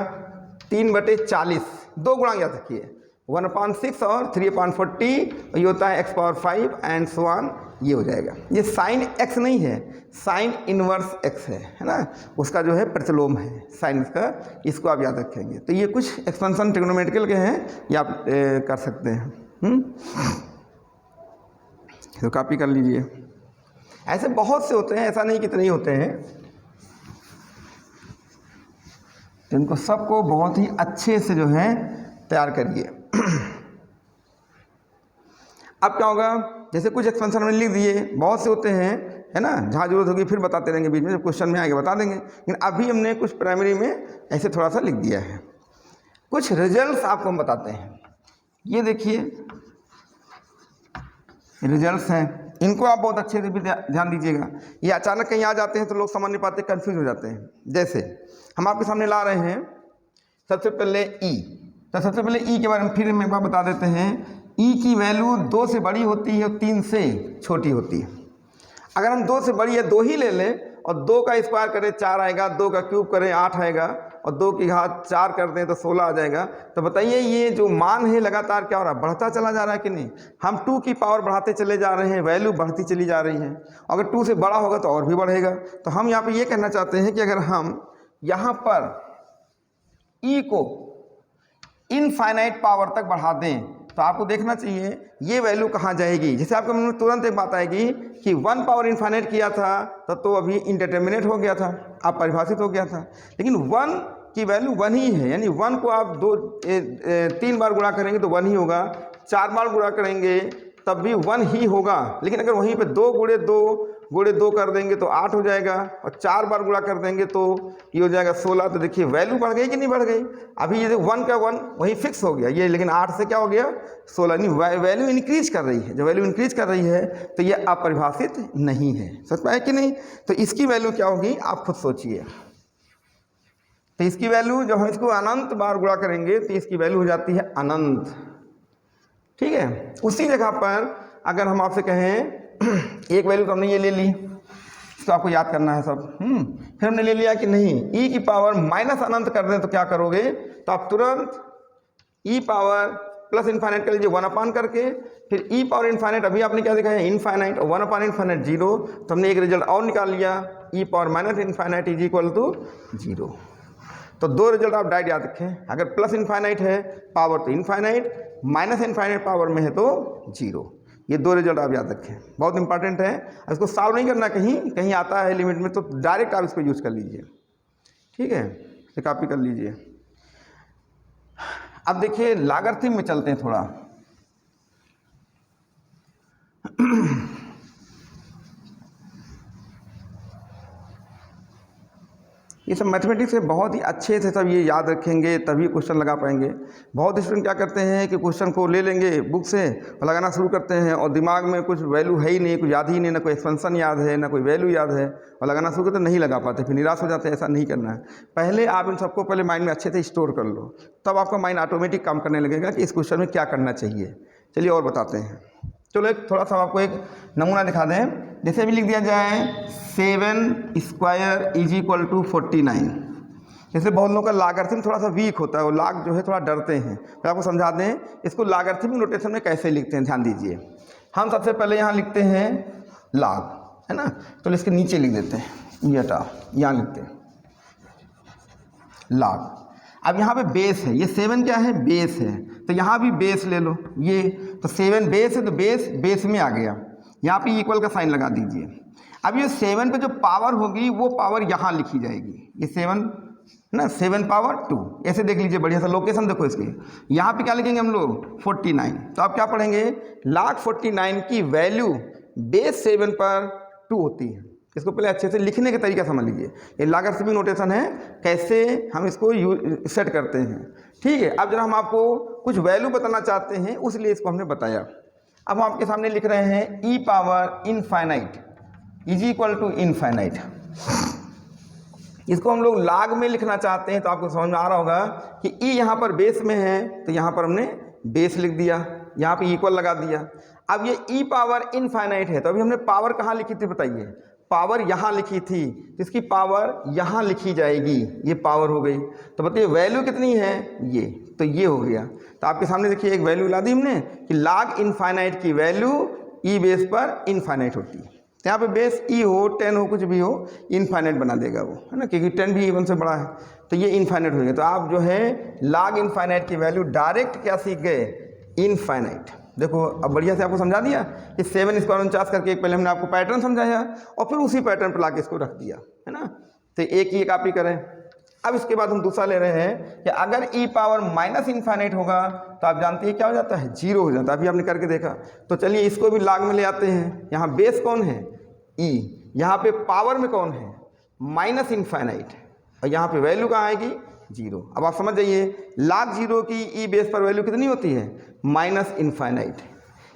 3/40, 2 गुणा याद रखिए, 1 अपॉन 6 और 3 अपॉन 40, और ये होता है x power 5 and so on, ये हो जाएगा। ये साइन एक्स नहीं है, साइन इनवर्स एक्स है ना, उसका जो है प्रतिलोम है साइन इसका, इसको आप याद रखेंगे। तो ये कुछ एक्सपेंशन ट्रिग्नोमेट्रिकल के हैं, ये आप कर सकते हैं। तो कॉपी कर लीजिए। ऐसे बहुत से होते हैं, ऐसा नहीं कितने ही होते हैं, तो इनको सबको बहुत ही अच्छे से जो है तैयार करिए। अब क्या होगा, जैसे कुछ एक्सपेंशन हमने लिख दिए, बहुत से होते हैं, है ना, जहाँ जरूरत होगी फिर बताते रहेंगे, बीच में जब क्वेश्चन में आगे बता देंगे। लेकिन अभी हमने कुछ प्राइमरी में ऐसे थोड़ा सा लिख दिया है। कुछ रिजल्ट्स आपको हम बताते हैं, ये देखिए रिजल्ट्स हैं, इनको आप बहुत अच्छे से भी ध्यान दीजिएगा। ये अचानक कहीं आ जाते हैं तो लोग समझ नहीं पाते, कंफ्यूज हो जाते हैं। जैसे हम आपके सामने ला रहे हैं सबसे पहले ई, तो सबसे पहले ई के बारे में फिर मैं एक बार बता देते हैं। ई की वैल्यू 2 से बड़ी होती है और 3 से छोटी होती है। अगर हम 2 से बड़ी है 2 ही ले लें और 2 का स्क्वायर करें 4 आएगा, 2 का क्यूब करें 8 आएगा, और 2 की घात 4 कर दें तो 16 आ जाएगा। तो बताइए ये जो मान है लगातार क्या हो रहा है, बढ़ता चला जा रहा है कि नहीं। हम 2 की पावर बढ़ाते चले जा रहे हैं, वैल्यू बढ़ती चली जा रही है। अगर 2 से बड़ा होगा तो और भी बढ़ेगा। तो हम यहाँ पे ये कहना चाहते हैं कि अगर हम यहाँ पर ई को इनफाइनाइट पावर तक बढ़ा दें तो आपको देखना चाहिए ये वैल्यू कहाँ जाएगी। जैसे आपके मन में तुरंत एक बात आएगी कि 1 पावर इनफाइनाइट किया था तो अभी इंडिटरमिनेट हो गया था, आप परिभाषित हो गया था। लेकिन 1 की वैल्यू 1 ही है, यानी 1 को आप 3 बार गुणा करेंगे तो 1 ही होगा, 4 बार गुणा करेंगे तब भी 1 ही होगा। लेकिन अगर वहीं पे 2 गुणे 2 कर देंगे तो 8 हो जाएगा, और 4 बार गुणा कर देंगे तो ये हो जाएगा 16। तो देखिए वैल्यू बढ़ गई कि नहीं बढ़ गई। अभी ये 1 का 1 वही फिक्स हो गया ये, लेकिन 8 से क्या हो गया 16, नहीं वैल्यू इंक्रीज कर रही है। जब वैल्यू इंक्रीज कर रही है तो ये अपरिभाषित नहीं है, समझ पाए कि नहीं। तो इसकी वैल्यू क्या होगी आप खुद सोचिए। तो इसकी वैल्यू जब हम इसको अनंत बार गुणा करेंगे तो इसकी वैल्यू हो जाती है अनंत, ठीक है। उसी जगह पर अगर हम आपसे कहें एक वैल्यू तो हमने ये ले ली इसको आपको याद करना है सब। फिर हमने ले लिया कि नहीं e की पावर माइनस अनंत कर दें तो क्या करोगे, तो आप तुरंत e पावर प्लस इन्फाइनाइट कर लीजिए 1 करके, फिर e पावर इन्फाइनाइट अभी आपने क्या देखा है इनफाइनाइट और 1 इन्फाइनाइट 0, तो हमने एक रिजल्ट और निकाल लिया e power minus infinite is equal to 0। तो दो रिजल्ट आप डायरेक्ट याद रखें, अगर प्लस इन्फाइनाइट है पावर तो इन्फाइनाइट, माइनस इन्फाइनाइट पावर में है तो 0। ये दो रिजल्ट आप याद रखें, बहुत इंपॉर्टेंट है। इसको सॉल्व नहीं करना, कहीं कहीं आता है लिमिट में तो डायरेक्ट आप इसको यूज़ कर लीजिए, ठीक है, ये कॉपी कर लीजिए। अब देखिए लॉगरिथम में चलते हैं थोड़ा। ये सब मैथमेटिक्स से बहुत ही अच्छे से सब ये याद रखेंगे तभी क्वेश्चन लगा पाएंगे। बहुत स्टूडेंट क्या करते हैं कि क्वेश्चन को ले लेंगे बुक से और लगाना शुरू करते हैं और दिमाग में कुछ वैल्यू है ही नहीं, कुछ याद ही नहीं, ना कोई एक्सपेंशन याद है ना कोई वैल्यू याद है, और लगाना शुरू करते नहीं लगा पाते, फिर निराश हो जाते हैं। ऐसा नहीं करना है, पहले आप इन सबको पहले माइंड में अच्छे से स्टोर कर लो, तब आपका माइंड ऑटोमेटिक काम करने लगेगा कि इस क्वेश्चन में क्या करना चाहिए। चलिए और बताते हैं। चलो एक थोड़ा सा आपको एक नमूना दिखा दें। जैसे भी लिख दिया जाए 7 स्क्वायर इज इक्वल टू 49। जैसे बहुत लोगों का लॉगरिथम थोड़ा सा वीक होता है, वो लॉग जो है थोड़ा डरते हैं, मैं आपको समझा दें इसको लॉगरिथमिक नोटेशन में कैसे लिखते हैं। ध्यान दीजिए, हम सबसे पहले यहाँ लिखते हैं लॉग, है ना, तो इसके नीचे लिख देते हैं, ये हटा, यहाँ लिखते हैं लॉग। अब यहाँ पे बेस है, ये 7 क्या है बेस है, तो यहाँ भी बेस ले लो, ये तो 7 बेस है तो बेस में आ गया, यहाँ पे इक्वल का साइन लगा दीजिए। अब ये 7 पे जो पावर होगी वो पावर यहाँ लिखी जाएगी, ये 7 ना 7 पावर 2, ऐसे देख लीजिए बढ़िया सा लोकेशन देखो इसके। यहाँ पे क्या लिखेंगे हम लोग 49, तो आप क्या पढ़ेंगे log 49 की वैल्यू बेस 7 पर 2 होती है। इसको पहले अच्छे से लिखने का तरीका समझ लीजिए, ये लॉगरिथमिक नोटेशन है, कैसे हम इसको सेट करते हैं, ठीक है। अब जरा हम आपको कुछ वैल्यू बताना चाहते हैं, उसलिए इसको हमने बताया। अब हम आपके सामने लिख रहे हैं e power infinite is equal to infinite. इसको हम लोग लॉग में लिखना चाहते हैं, तो आपको समझ में आ रहा होगा कि e यहाँ पर बेस में है तो यहाँ पर हमने बेस लिख दिया, यहाँ पे इक्वल लगा दिया। अब ये e पावर इनफाइनाइट है, तो अभी हमने पावर कहाँ लिखी थी बताइए, पावर यहाँ लिखी थी, इसकी पावर यहाँ लिखी जाएगी, ये पावर हो गई। तो बताइए वैल्यू कितनी है, ये तो ये हो गया। तो आपके सामने देखिए एक वैल्यू ला दी हमने कि log इनफाइनाइट की वैल्यू e बेस पर इनफाइनाइट होती है। तो यहाँ पे बेस e हो 10 हो कुछ भी हो इनफाइनाइट बना देगा वो, है ना, क्योंकि 10 भी 1 से बड़ा है, तो ये इनफाइनाइट हो गया। तो आप जो है log इनफाइनाइट की वैल्यू डायरेक्ट क्या सीख गए, इनफाइनाइट। देखो अब बढ़िया से आपको समझा दिया कि 7 स्क्वायर 49 करके एक पहले हमने आपको पैटर्न समझाया और फिर उसी पैटर्न पर लाके इसको रख दिया, है ना। तो एक ही कॉपी करें। अब इसके बाद हम दूसरा ले रहे हैं कि अगर e पावर माइनस इनफाइनाइट होगा तो आप जानते हैं क्या हो जाता है, 0 हो जाता है। अभी आपने करके देखा। तो चलिए इसको भी लॉग में ले आते हैं। यहाँ बेस कौन है e, यहाँ पे पावर में कौन है माइनस इनफाइनाइट, और यहाँ पे वैल्यू कहाँ आएगी 0। अब आप समझ जाइए log 0 की e बेस पर वैल्यू कितनी होती है माइनस इनफाइनाइट।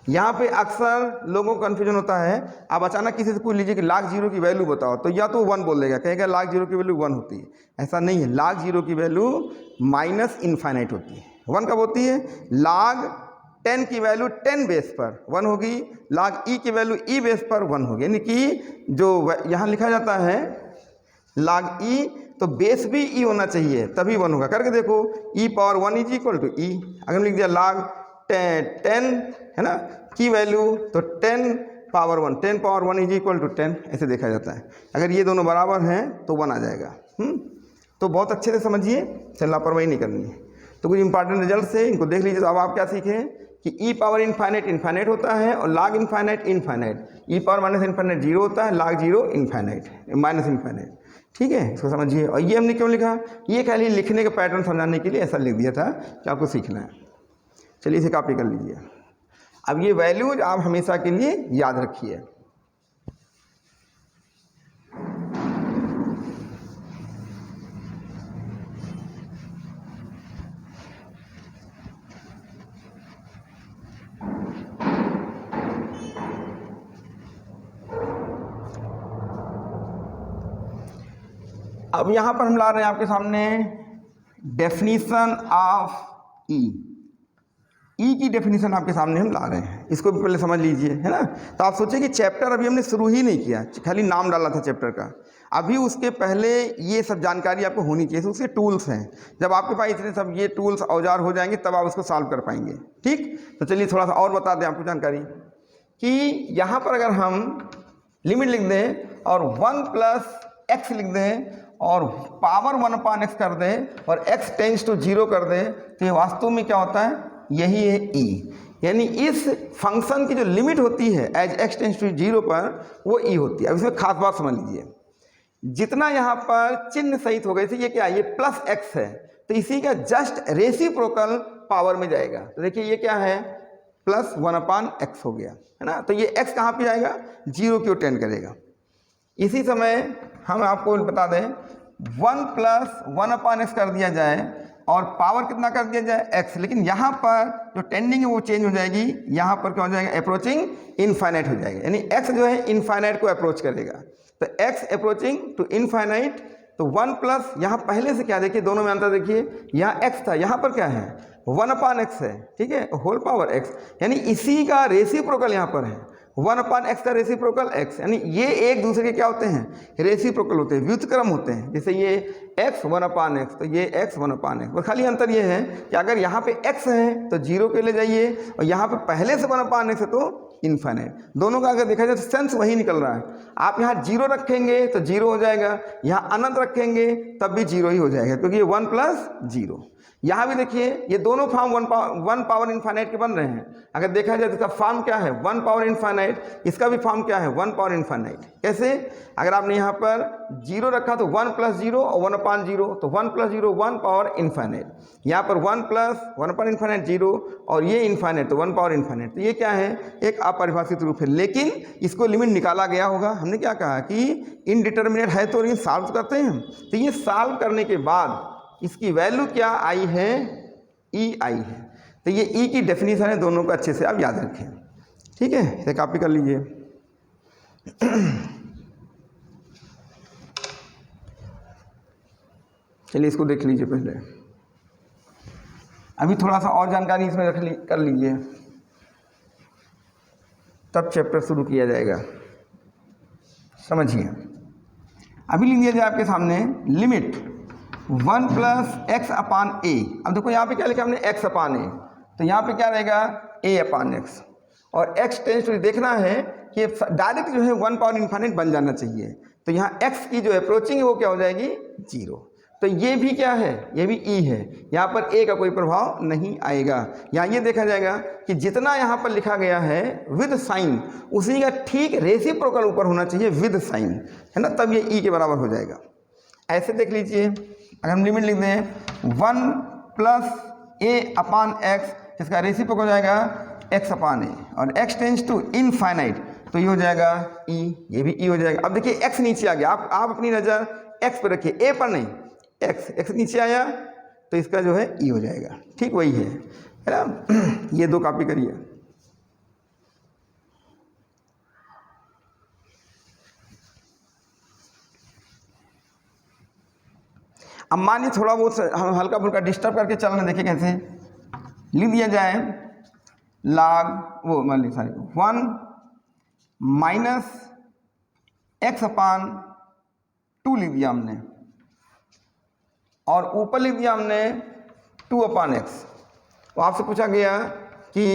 यहाँ पे अक्सर लोगों को कन्फ्यूजन होता है, आप अचानक किसी से पूछ लीजिए कि log 0 की वैल्यू बताओ, तो या तो 1 बोल देगा, कहेगा log 0 की वैल्यू 1 होती है। ऐसा नहीं है, log 0 की वैल्यू माइनस इनफाइनाइट होती है। 1 कब होती है, log 10 की वैल्यू 10 बेस पर 1 होगी, log e की वैल्यू e बेस पर 1 होगी। यानी कि जो यहाँ लिखा जाता है log e, तो बेस भी e होना चाहिए तभी 1 होगा। करके देखो e power 1 is equal to e। अगर हम लिख दिया log 10 है ना की वैल्यू, तो 10 power 1 10 power 1 is equal to 10, ऐसे देखा जाता है। अगर ये दोनों बराबर हैं तो 1 आ जाएगा। तो बहुत अच्छे से समझिए, चल लापरवाही नहीं करनी है। तो कुछ इंपॉर्टेंट रिजल्ट से इनको देख लीजिए। तो अब आप क्या सीखें कि e पावर इनफाइनाइट इनफाइनाइट होता है और log infinite infinite, e power minus infinite 0 होता है, log 0 इनफाइनाइट माइनस इनफाइनाइट, ठीक है। इसको समझिए। और ये हमने क्यों लिखा, ये खाली लिखने का पैटर्न समझाने के लिए ऐसा लिख दिया था कि आपको सीखना है। चलिए इसे कॉपी कर लीजिए। अब ये वैल्यूज आप हमेशा के लिए याद रखिए। अब यहाँ पर हम ला रहे हैं आपके सामने डेफिनीशन ऑफ ई। ई की डेफिनेशन आपके सामने हम ला रहे हैं, इसको भी पहले समझ लीजिए, है ना। तो आप सोचिए कि चैप्टर अभी हमने शुरू ही नहीं किया, खाली नाम डाला था चैप्टर का। अभी उसके पहले ये सब जानकारी आपको होनी चाहिए। तो उसके टूल्स हैं, जब आपके पास इतने सब ये टूल्स औजार हो जाएंगे तब आप उसको सॉल्व कर पाएंगे। ठीक, तो चलिए थोड़ा सा और बता दें आपको जानकारी कि यहाँ पर अगर हम लिमिट लिख दें और 1 + x लिख दें और पावर 1/x कर दें और x टेंड्स टू 0 कर दें, तो ये वास्तव में क्या होता है, यही है e। यानी इस फंक्शन की जो लिमिट होती है एज x टेंड्स टू 0 पर, वो e होती है। अब इसमें खास बात समझ लीजिए, जितना यहाँ पर चिन्ह सहित हो गए थे, ये क्या है, ये +x है, तो इसी का जस्ट रेसिप्रोकल पावर में जाएगा। तो देखिए ये क्या है, +1/x हो गया, है ना। तो ये x कहाँ पे जाएगा, 0 की ओर टेंड करेगा। इसी समय हम आपको बता दें 1 + 1/x कर दिया जाए और पावर कितना कर दिया जाए, x, लेकिन यहाँ पर जो टेंडिंग है वो चेंज हो जाएगी, यहाँ पर क्या हो जाएगा, अप्रोचिंग इनफाइनाइट हो जाएगा। यानी x जो है इनफाइनाइट को अप्रोच करेगा, तो x अप्रोचिंग टू इनफाइनाइट। तो 1 प्लस यहाँ पहले से क्या, देखिए दोनों में अंतर देखिए, यहाँ x था, यहाँ पर क्या है 1/x है, ठीक है, होल पावर x, यानी इसी का रेसिप्रोकल यहाँ पर है 1/x का रेसिप्रोकल x, यानी ये एक दूसरे के क्या होते हैं, रेसिप्रोकल होते हैं, व्युत्क्रम होते हैं। जैसे ये x 1/x, तो ये x 1/x, और खाली अंतर ये है कि अगर यहाँ पे x है तो 0 के ले जाइए, और यहाँ पे पहले से 1/x है तो इनफाइनाइट। दोनों का अगर देखा जाए तो सेंस वही निकल रहा है। आप यहाँ 0 रखेंगे तो 0 हो जाएगा, यहाँ अनंत रखेंगे तब भी 0 ही हो जाएगा, क्योंकि ये 1 + 0। यहाँ भी देखिए ये दोनों फॉर्म 1 पावर इनफाइनाइट के बन रहे हैं। अगर देखा जाए तो इसका फॉर्म क्या है, 1 पावर इनफाइनाइट, इसका भी फॉर्म क्या है, 1 पावर इनफाइनाइट। कैसे, अगर आपने यहाँ पर 0 रखा तो 1 + 0 और 1/0, तो 1 + 0 1 पावर इनफाइनाइट, यहाँ पर 1 + 1/इनफाइनाइट 0 और ये इनफाइनाइट, तो 1 पावर इनफाइनाइट। तो ये क्या है, एक अपरिभाषित रूप है, लेकिन इसको लिमिट निकाला गया होगा। हमने क्या कहा कि इनडिटर्मिनेट है तो ये सॉल्व करते हैं, तो ये सॉल्व करने के बाद इसकी वैल्यू क्या आई है, ई आई है। तो ये ई की डेफिनेशन है, दोनों को अच्छे से आप याद रखें, ठीक है। इसे कॉपी कर लीजिए। चलिए इसको देख लीजिए पहले, अभी थोड़ा सा और जानकारी इसमें कर लीजिए, तब चैप्टर शुरू किया जाएगा। समझिए, अभी लिख दिया जाए आपके सामने लिमिट 1 + x/a। अब देखो यहाँ पे क्या लिखा हमने, x/a, तो यहाँ पे क्या रहेगा, a/x, और x टेंड्स टू, देखना है कि डायरेक्ट जो है 1 पावर इनफाइनाइट बन जाना चाहिए, तो यहाँ x की जो अप्रोचिंग है वो क्या हो जाएगी, 0। तो ये भी क्या है, ये भी e है, यहाँ पर a का कोई प्रभाव नहीं आएगा। यहाँ ये देखा जाएगा कि जितना यहाँ पर लिखा गया है विद साइन, उसी का ठीक रेसिप्रोकल ऊपर होना चाहिए विद साइन, है ना, तब ये e के बराबर हो जाएगा। ऐसे देख लीजिए, अगर हम लिमिट लिख दें 1 + a/x, इसका रेसिप्रोकल हो जाएगा x/a, और x टेंड्स टू इनफाइनाइट, तो ये हो जाएगा e, ये भी e हो जाएगा। अब देखिए x नीचे आ गया, आप अपनी नज़र x पर रखिए, a पर नहीं, x नीचे आया तो इसका जो है e हो जाएगा। ठीक वही है ना। ये दो कॉपी करिए। अब मानिए थोड़ा बहुत हम हल्का फुल्का डिस्टर्ब करके चलना, देखिए कैसे लिख दिया जाए, log वो मान ली 1 - x/2 लिख दिया हमने, और ऊपर लिख दिया हमने 2/x। तो आपसे पूछा गया कि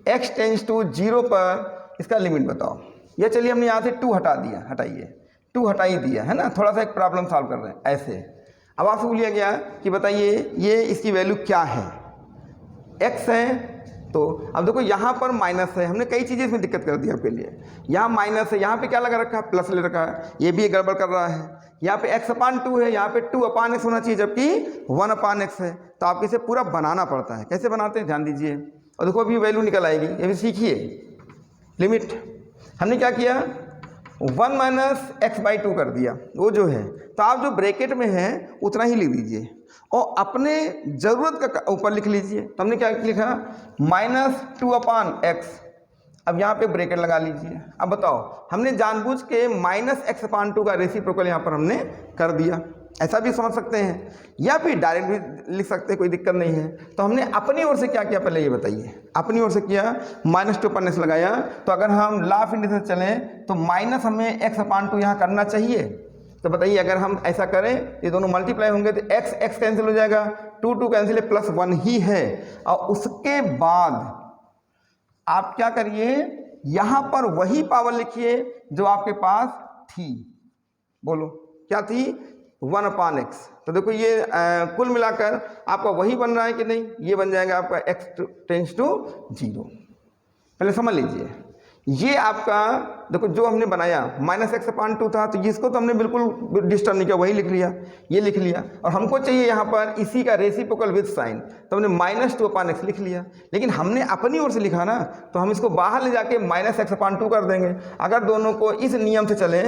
x टेंड्स टू 0 पर इसका लिमिट बताओ। ये चलिए हमने यहाँ से 2 हटा दिया, हटाइए 2 हटा ही दिया, है ना, थोड़ा सा एक प्रॉब्लम सॉल्व कर रहे हैं ऐसे। अब आपसे बोलिया गया कि बताइए ये इसकी वैल्यू क्या है, x है, तो अब देखो यहाँ पर माइनस है, हमने कई चीज़ें इसमें दिक्कत कर दी आपके लिए। यहाँ माइनस है, यहाँ पे क्या लगा रखा है, प्लस ले रखा है, ये भी गड़बड़ कर रहा है। यहाँ पे x/2 है, यहाँ पे 2/x होना चाहिए, जबकि 1/x है, तो आपको इसे पूरा बनाना पड़ता है। कैसे बनाते हैं ध्यान दीजिए, और देखो अभी वैल्यू निकल आएगी, ये भी सीखिए। लिमिट हमने क्या किया, 1 - x/2 कर दिया, वो जो है, तो आप जो ब्रैकेट में है उतना ही लिख दीजिए और अपने ज़रूरत का ऊपर लिख लीजिए। तो हमने क्या लिखा, -2/x। अब यहाँ पे ब्रैकेट लगा लीजिए। अब बताओ, हमने जानबूझ के -x/2 का रेसिप्रोकल यहाँ पर हमने कर दिया, ऐसा भी समझ सकते हैं, या फिर डायरेक्ट भी लिख सकते हैं, कोई दिक्कत नहीं है। तो हमने अपनी ओर से क्या किया पहले ये बताइए। अपनी ओर से किया -2 लगाया, तो अगर हम लॉ ऑफ इंडिसेस चलें तो माइनस हमें x/2 यहाँ करना चाहिए। तो बताइए अगर हम ऐसा करें, ये दोनों मल्टीप्लाई होंगे तो x कैंसिल हो जाएगा, 2 कैंसिल है, +1 ही है। और उसके बाद आप क्या करिए, यहाँ पर वही पावर लिखिए जो आपके पास थी। बोलो क्या थी, 1/x। तो देखो ये कुल मिलाकर आपका वही बन रहा है कि नहीं, ये बन जाएगा आपका x टेंड्स टू 0। पहले समझ लीजिए, ये आपका देखो जो हमने बनाया -x/2 था, तो इसको तो हमने बिल्कुल डिस्टर्ब नहीं किया, वही लिख लिया, ये लिख लिया। और हमको चाहिए यहाँ पर इसी का रेसिप्रोकल विद साइन, तो हमने -2/x लिख लिया। लेकिन हमने अपनी ओर से लिखा ना, तो हम इसको बाहर ले जाके -x/2 कर देंगे। अगर दोनों को इस नियम से चले,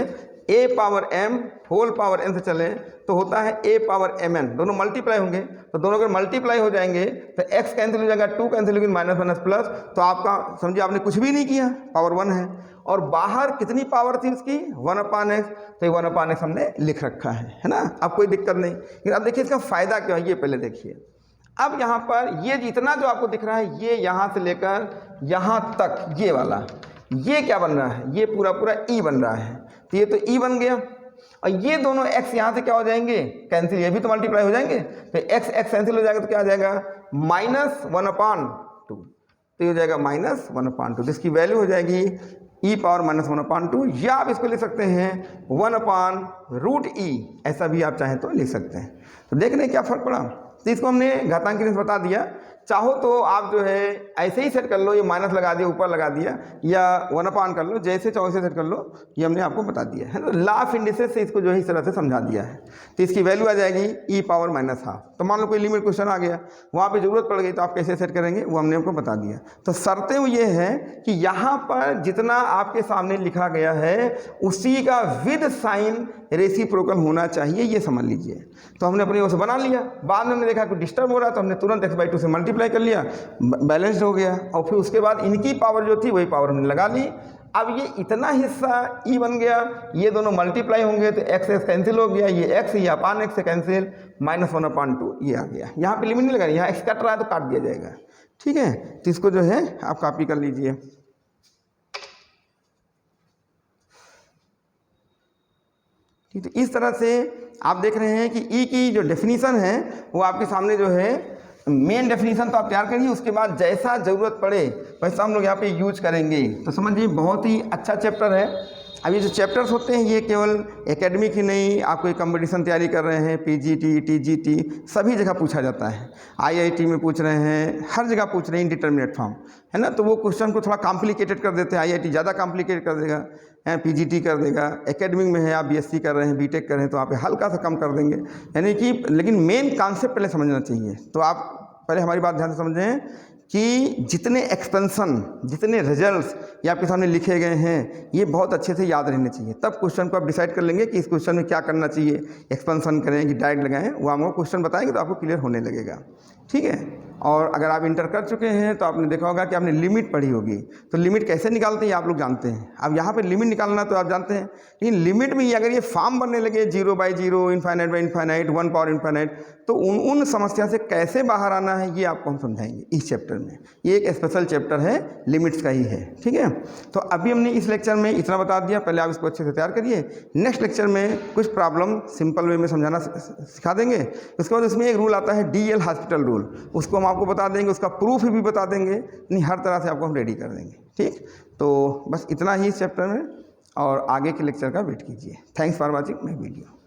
a⁻m⁴ से चले, तो होता है a⁻mn, दोनों मल्टीप्लाई होंगे। तो दोनों अगर मल्टीप्लाई हो जाएंगे तो x कैंसिल हो जाएगा, 2 कैंसिल होगी, -1 प्लस, तो आपका समझिए आपने कुछ भी नहीं किया, पावर 1 है। और बाहर कितनी पावर थी उसकी, 1/x, तो ये 1/x हमने लिख रखा है ना। अब कोई दिक्कत नहीं। लेकिन अब देखिए इसका फ़ायदा क्या है, ये पहले देखिए। अब यहाँ पर ये जितना जो आपको दिख रहा है, ये यहाँ से लेकर यहाँ तक ये वाला, ये क्या बन रहा है, ये पूरा ई बन रहा है। तो ये तो ई बन गया, और ये दोनों x यहाँ से क्या हो जाएंगे, कैंसिल, ये भी तो मल्टीप्लाई हो जाएंगे। तो x कैंसिल हो जाएगा, तो क्या आ जाएगा, -1/2। तो ये हो जाएगा -1/2। तो इसकी वैल्यू हो जाएगी e⁻−1/2, या आप इसको लिख सकते हैं 1/√e, ऐसा भी आप चाहें तो लिख सकते हैं। तो देख रहे हैं क्या फ़र्क पड़ा। तो इसको हमने घातांकी से बता दिया। चाहो तो आप जो है ऐसे ही सेट कर लो, ये माइनस लगा दिया, ऊपर लगा दिया, या 1/, कर लो, जैसे चाहो वैसे सेट कर लो। ये हमने आपको बता दिया है ना, लॉ ऑफ इंडिसेस से इसको जो है इस तरह से समझा दिया है। तो इसकी वैल्यू आ जाएगी e⁻−1/2। तो मान लो कोई लिमिट क्वेश्चन आ गया, वहाँ पे ज़रूरत पड़ गई, तो आप कैसे सेट करेंगे वो हमने आपको बता दिया। तो शर्तें ये हैं कि यहाँ पर जितना आपके सामने लिखा गया है उसी का विद साइन रेसिप्रोकल होना चाहिए, ये समझ लीजिए। तो हमने अपनी ओर से बना लिया। बाद में हमने देखा कि डिस्टर्ब हो रहा, तो हमने तुरंत x/2 से मल्टीप्लाई कर लिया, बैलेंस्ड हो गया। और फिर उसके बाद इनकी पावर जो थी वही पावर हमने लगा ली। अब ये इतना हिस्सा e बन गया, ये दोनों मल्टीप्लाई होंगे तो x कैंसिल हो गया, ये x, ये x से कैंसिल, -1/2 ये आ गया। यहाँ पे लिमिट नहीं लगा, यहाँ x कट रहा है तो काट दिया जाएगा, ठीक है। तो इसको जो है आप कॉपी कर लीजिए। ठीक, तो इस तरह से आप देख रहे हैं कि ई की जो डेफिनीशन है वो आपके सामने जो है, मेन डेफिनीशन तो आप तैयार करिए, उसके बाद जैसा ज़रूरत पड़े वैसा हम लोग यहाँ पे यूज करेंगे। तो समझिए बहुत ही अच्छा चैप्टर है। अब ये जो चैप्टर्स होते हैं ये केवल एकेडमिक ही नहीं, आप कोई कंपटीशन तैयारी कर रहे हैं, पीजीटी, टीजीटी, सभी जगह पूछा जाता है। आईआईटी में पूछ रहे हैं, हर जगह पूछ रहे हैं इंडिटरमिनेट फॉर्म, है ना। तो वो क्वेश्चन को थोड़ा कॉम्प्लिकेटेड कर देते हैं, आईआईटी ज़्यादा कॉम्प्लिकेटेड कर देगा, पीजीटी कर देगा। एकेडमिक में है, आप बीएससी कर रहे हैं, बीटेक कर रहे हैं, तो आप हल्का सा कम कर देंगे, यानी कि। लेकिन मेन कॉन्सेप्ट पहले समझना चाहिए। तो आप पहले हमारी बात ध्यान से समझें कि जितने एक्सपेंशन, जितने रिजल्ट्स ये आपके सामने लिखे गए हैं, ये बहुत अच्छे से याद रहने चाहिए। तब क्वेश्चन को आप डिसाइड कर लेंगे कि इस क्वेश्चन में क्या करना चाहिए, एक्सपेंशन करें कि डायरेक्ट लगाएं। वो हम क्वेश्चन बताएंगे तो आपको क्लियर होने लगेगा, ठीक है। और अगर आप इंटर कर चुके हैं तो आपने देखा होगा कि आपने लिमिट पढ़ी होगी। तो लिमिट कैसे निकालते हैं आप लोग जानते हैं। अब यहाँ पे लिमिट निकालना तो आप जानते हैं, लेकिन लिमिट में अगर ये फॉर्म बनने लगे 0/0, इनफाइनाइट, 1/∞, तो उन समस्या से कैसे बाहर आना है ये आपको हम समझाएंगे इस चैप्टर में। ये एक स्पेशल चैप्टर है, लिमिट्स का ही है, ठीक है। तो अभी हमने इस लेक्चर में इतना बता दिया, पहले आप इसको अच्छे से तैयार करिए। नेक्स्ट लेक्चर में कुछ प्रॉब्लम सिंपल वे में समझाना सिखा देंगे। उसके बाद उसमें एक रूल आता है DL हॉस्पिटल रूल, उसको हम आपको बता देंगे, उसका प्रूफ भी बता देंगे, नहीं हर तरह से आपको हम रेडी कर देंगे, ठीक। तो बस इतना ही इस चैप्टर में, और आगे के लेक्चर का वेट कीजिए। Thanks for watching my video.